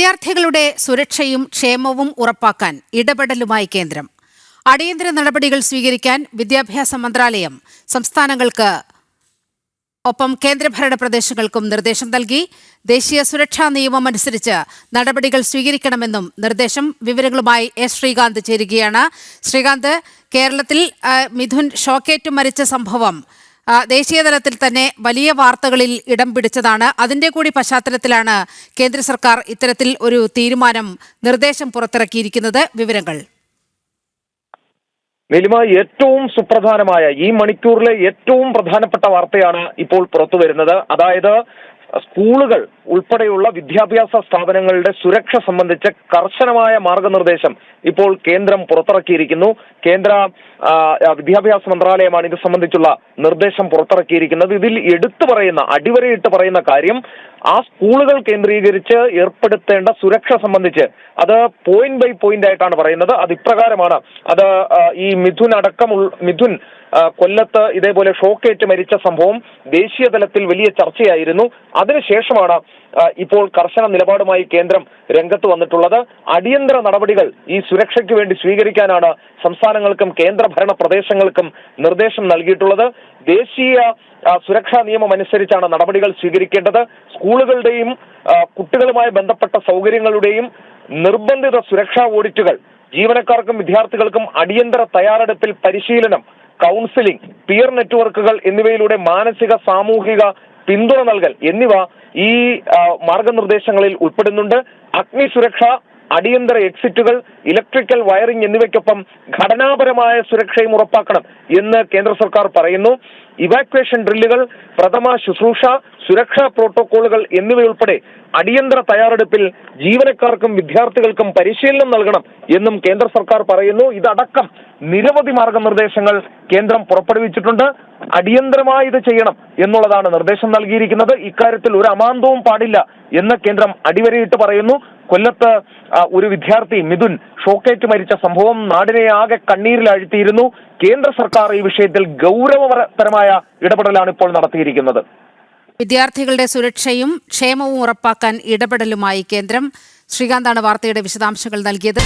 വിദ്യാർത്ഥികളുടെ സുരക്ഷയും ക്ഷേമവും ഉറപ്പാക്കാൻ ഇടപെടലുമായി കേന്ദ്രം. അടിയന്തര നടപടികൾ സ്വീകരിക്കാൻ വിദ്യാഭ്യാസ മന്ത്രാലയം സംസ്ഥാനങ്ങൾക്ക് ഒപ്പം കേന്ദ്രഭരണ പ്രദേശങ്ങൾക്കും നിർദ്ദേശം നൽകി. ദേശീയ സുരക്ഷാ നിയമം അനുസരിച്ച് നടപടികൾ സ്വീകരിക്കണമെന്നും നിർദ്ദേശം. വിവരങ്ങളുമായി എസ് ശ്രീകാന്ത് ചേരുകയാണ്. ശ്രീകാന്ത്, കേരളത്തിൽ മിഥുൻ ഷോക്കേറ്റ് മരിച്ച സംഭവം ദേശീയ തലത്തിൽ തന്നെ വലിയ വാർത്തകളിൽ ഇടം പിടിച്ചതാണ്. അതിന്റെ കൂടി പശ്ചാത്തലത്തിലാണ് കേന്ദ്ര സർക്കാർ ഇത്തരത്തിൽ ഒരു നിർദ്ദേശം പുറത്തിറക്കിയിരിക്കുന്നത്. വിവരങ്ങൾ നീലിമ, ഏറ്റവും സുപ്രധാനമായ ഈ മണിക്കൂറിലെ ഏറ്റവും പ്രധാനപ്പെട്ട വാർത്തയാണ് ഇപ്പോൾ പുറത്തു വരുന്നത്. അതായത് സ്കൂളുകൾ ഉൾപ്പെടെയുള്ള വിദ്യാഭ്യാസ സ്ഥാപനങ്ങളുടെ സുരക്ഷ സംബന്ധിച്ച് കർശനമായ മാർഗനിർദ്ദേശം ഇപ്പോൾ കേന്ദ്രം പുറത്തിറക്കിയിരിക്കുന്നു. കേന്ദ്ര വിദ്യാഭ്യാസ മന്ത്രാലയമാണ് ഇത് സംബന്ധിച്ചുള്ള നിർദ്ദേശം പുറത്തിറക്കിയിരിക്കുന്നത്. ഇതിൽ അടിവരയിട്ട് പറയുന്ന കാര്യം ആ സ്കൂളുകൾ കേന്ദ്രീകരിച്ച് ഏർപ്പെടുത്തേണ്ട സുരക്ഷ സംബന്ധിച്ച് അത് പോയിന്റ് ബൈ പോയിന്റ് ആയിട്ടാണ് പറയുന്നത്. അത് ഇപ്രകാരമാണ്. അത് ഈ മിഥുൻ കൊല്ലത്ത് ഇതേപോലെ ഷോക്കേറ്റ് മരിച്ച സംഭവം ദേശീയ തലത്തിൽ വലിയ ചർച്ചയായിരുന്നു. അതിനുശേഷമാണ് ഇപ്പോൾ കർശന നിലപാടുമായി കേന്ദ്രം രംഗത്ത് വന്നിട്ടുള്ളത്. അടിയന്തര നടപടികൾ ഈ സുരക്ഷയ്ക്ക് വേണ്ടി സ്വീകരിക്കാനാണ് സംസ്ഥാനങ്ങൾക്കും കേന്ദ്രഭരണ പ്രദേശങ്ങൾക്കും നിർദ്ദേശം നൽകിയിട്ടുള്ളത്. ദേശീയ സുരക്ഷാ നിയമം അനുസരിച്ചാണ് നടപടികൾ സ്വീകരിക്കേണ്ടത്. സ്കൂളുകളുടെയും കുട്ടികളുമായി ബന്ധപ്പെട്ട സൗകര്യങ്ങളുടെയും നിർബന്ധിത സുരക്ഷാ ഓഡിറ്റുകൾ, ജീവനക്കാർക്കും വിദ്യാർത്ഥികൾക്കും അടിയന്തര തയ്യാറെടുപ്പിൽ പരിശീലനം, കൗൺസിലിംഗ്, പിയർ നെറ്റ്വർക്കുകൾ എന്നിവയിലൂടെ മാനസിക സാമൂഹിക പിന്തുണ നൽകൽ എന്നിവ ഈ മാർഗനിർദ്ദേശങ്ങളിൽ ഉൾപ്പെടുന്നുണ്ട്. അഗ്നി സുരക്ഷ, അടിയന്തര എക്സിറ്റുകൾ, ഇലക്ട്രിക്കൽ വയറിംഗ് എന്നിവയ്ക്കൊപ്പം ഘടനാപരമായ സുരക്ഷയും ഉറപ്പാക്കണം എന്ന് കേന്ദ്ര സർക്കാർ പറയുന്നു. ഇവാക്വേഷൻ ഡ്രില്ലുകൾ, പ്രഥമ ശുശ്രൂഷ, സുരക്ഷാ പ്രോട്ടോകോളുകൾ എന്നിവയുൾപ്പെടെ അടിയന്തര തയ്യാറെടുപ്പിൽ ജീവനക്കാർക്കും വിദ്യാർത്ഥികൾക്കും പരിശീലനം നൽകണം എന്നും കേന്ദ്ര സർക്കാർ പറയുന്നു. ഇതടക്കം നിരവധി മാർഗനിർദ്ദേശങ്ങൾ കേന്ദ്രം പുറപ്പെടുവിച്ചിട്ടുണ്ട്. അടിയന്തരമായി ഇത് ചെയ്യണം എന്നുള്ളതാണ് നിർദ്ദേശം നൽകിയിരിക്കുന്നത്. ഇക്കാര്യത്തിൽ ഒരു അമാന്തവും പാടില്ല എന്ന് കേന്ദ്രം അടിവരയിട്ട് പറയുന്നു. കൊല്ലത്ത് ഒരു വിദ്യാർത്ഥി മിഥുൻ ഷോക്കേറ്റ് മരിച്ച സംഭവം നാടിനെ ആകെ കണ്ണീരിലാഴ്ത്തിയിരുന്നു. കേന്ദ്ര സർക്കാർ ഈ വിഷയത്തിൽ ഗൗരവതരമായ ഇടപെടലാണ് ഇപ്പോൾ നടത്തിയിരിക്കുന്നത്. വിദ്യാർത്ഥികളുടെ സുരക്ഷയും ക്ഷേമവും ഉറപ്പാക്കാൻ ഇടപെടലുമായി കേന്ദ്രം. ശ്രീകാന്താണ് വാർത്തയുടെ വിശദാംശങ്ങൾ നൽകിയത്.